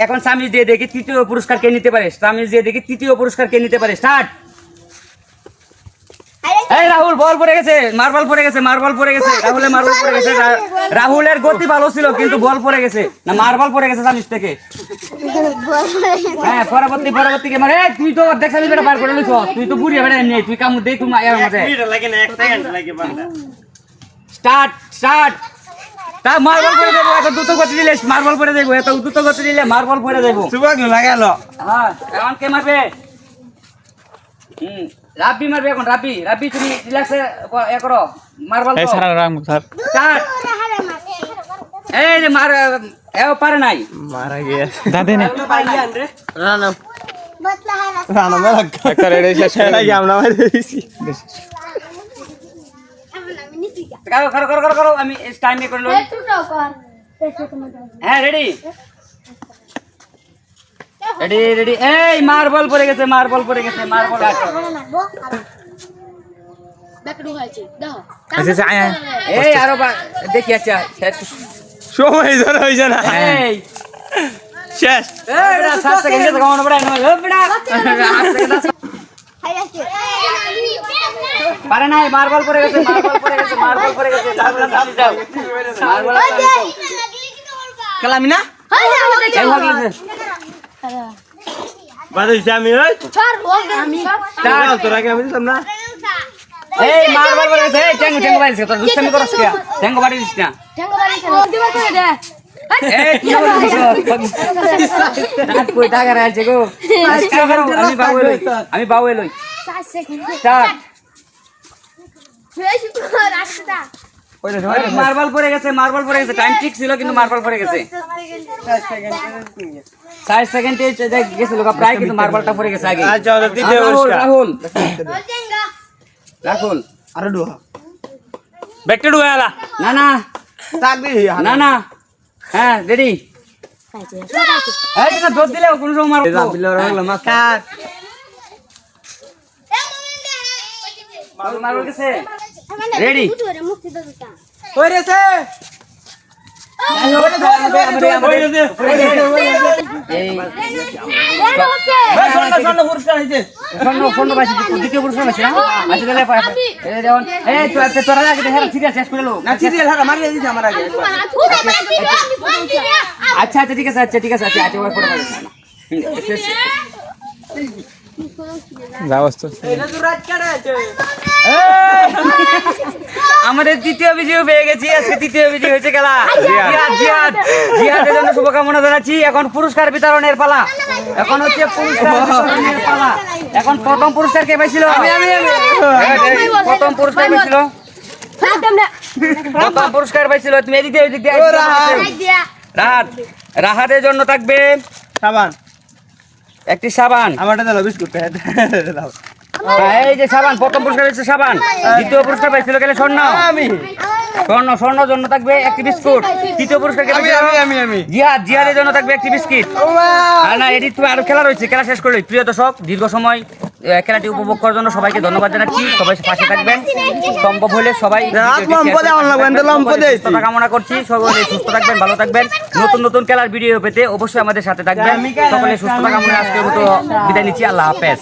এখন সামিজ দিয়ে দেখি তৃতীয় পুরস্কার কে নিতে পারে। সামিজ দিয়ে দেখি তৃতীয় পুরস্কার কে নিতে পারে। স্টার্ট। এই রাহুল বল পড়ে গেছে, মার্বল পড়ে গেছে, মার্বল পড়ে গেছে, রাহুলের মার্বল পড়ে গেছে। রাহুলের গতি ভালো ছিল কিন্তু বল পড়ে গেছে, না মার্বল পড়ে গেছে সামিজ থেকে। হ্যাঁ পরবর্তী কে মারে। তুই তো অর্ধেক সামিজ বেটা পার করে লইছ, তুই তো বুড়িয়ে বেটা নেই, তুই কামু দেখ, তুই মায়ের মাঝে স্টার্ট স্টার্ট। তা মার্বল পড়ে দেবো, এত দ্রুত গতি দিলে মার্বল পড়ে দেবো, এত দ্রুত গতি দিলে মার্বল পড়ে দেবো। সুবাগ লাগালো। হ্যাঁ এখন কে মারবে? রাব্বি মারবে এখন। রাব্বি রাব্বি তুমি রিল্যাক্সে এ করো, মার্বল এই সারা রাম স্যার স্টার্ট। এই যে মার এও পারে নাই, মারা গেছে দাদে না রানা রানা মেলা একটা রেডি শেষ হয়ে লাগি আমরা মারি দিছি করো করো করো করো করো, আমি টাইম এ করে লই। হ্যাঁ রেডি রেডি রেডি। এই মার্বল পড়ে গেছে, মার্বল পড়ে গেছে, মার্বল। আচ্ছা আয় এই আরো দেখি। আচ্ছা শেষ। সময় ধরে হইছে না এই শেষ এই বড়া 7 সেকেন্ড এ কমানো বড়া না, ও বড়া 8 সেকেন্ড পারে নাই। মার্বল পড়ে গেছে, মার্বল পড়ে গেছে, মার্বল পড়ে গেছে। মার্বল যাও, মার্বল যাও। কালামি না এই ভাগ গেছে। বাদাইছি আমি ওই স্টার্ট। তোরা কি আমি দিতাম না এই মার্বল পড়ে গেছে। এই ট্যাঙ্গো ট্যাঙ্গো বাইছে, তোর দুষ্টামি করছ কি? ট্যাঙ্গো বাড়ি দিস না। এই কি করছিস? রাত কই টাকা রাখছে গো। আমি বাউয়ে লই। স্টার্ট। মার্বল পড়ে গেছে, মার্বল পড়ে গেছে। টাইম ঠিক ছিল কিন্তু মার্বল পড়ে গেছে। 60 সেকেন্ড গেছিল প্রায়, কিন্তু মার্বলটা পড়ে গেছে আগে। আচ্ছা ওদের দ্বিতীয় রাহুল পুরস্কার রাহুল রাহুল। আরে ডুহা ব্যাকটে ডুয়ালা না না তাক দি না না। হ্যাঁ রেডি। এই তো দৌড় দিলে কোন সময় মারবো। বিল রাখলা মা কাট মার্বল গেছে। রেডি। কই রেছে এই ভাই সোনা পুরস্কার হইছে ফোন পাইছি, দ্বিতীয় পুরস্কার পাইছি না। আচ্ছা তাহলে এই যেমন এই তোরা আগে দেখে সিরিয়াল শেষ করে লো। না সিরিয়াল হারা মারিয়ে দিছে আমার আগে আচ্ছা আচ্ছা ঠিক আছে, আচ্ছা ঠিক আছে, আচ্ছা আচ্ছা ওই ফটো পাইছি না। যাওস তো এটা তো রাত কাটে আছে আমাদের তৃতীয় বিজয় পেয়ে গেছি। আজকে তৃতীয় বিজয় হয়েছে খেলা জিহাদ। জিহাদ জিহাদের জন্য শুভকামনা জানাচ্ছি। এখন পুরস্কার বিতরণের পালা। এখন হচ্ছে পুরস্কার বিতরণের পালা। এখন প্রথম পুরস্কার কে পাইছিল? প্রথম পুরস্কার পাইছিল, প্রথম পুরস্কার পাইছিল। তুমি এদিক দিয়ে, এদিক দিয়ে। রাহাত, রাহাতের জন্য থাকবে সাবান একটি সাবান। আমারটা দাও বিস্কুট দাও এই যে সাবান, প্রথম পুরস্কার হচ্ছে সাবান। দ্বিতীয় পুরস্কার পাইছিল গেলে স্বর্ণ। আমি স্বর্ণ, স্বর্ণর জন্য থাকবে একটি বিস্কুট। তৃতীয় পুরস্কার কে পাইছিল? আমি জিহাদ, জিহাদের জন্য থাকবে একটি বিস্কিট। আর না এটি তুমি আরো খেলা রয়েছে, খেলা শেষ করলে। প্রিয় দর্শক, দীর্ঘ সময় খেলাটি উপভোগ করার জন্য সবাইকে ধন্যবাদ জানাচ্ছি। সবাই পাশে থাকবেন, সম্ভব হলে সবাই সুস্থতা কামনা করছি। সকলে সুস্থ থাকবেন, ভালো থাকবেন। নতুন নতুন খেলার ভিডিও পেতে অবশ্যই আমাদের সাথে থাকবেন। সকলে সুস্থতা কামনা আজকের মতো বিদায় নিচ্ছি। আল্লাহ হাফেজ।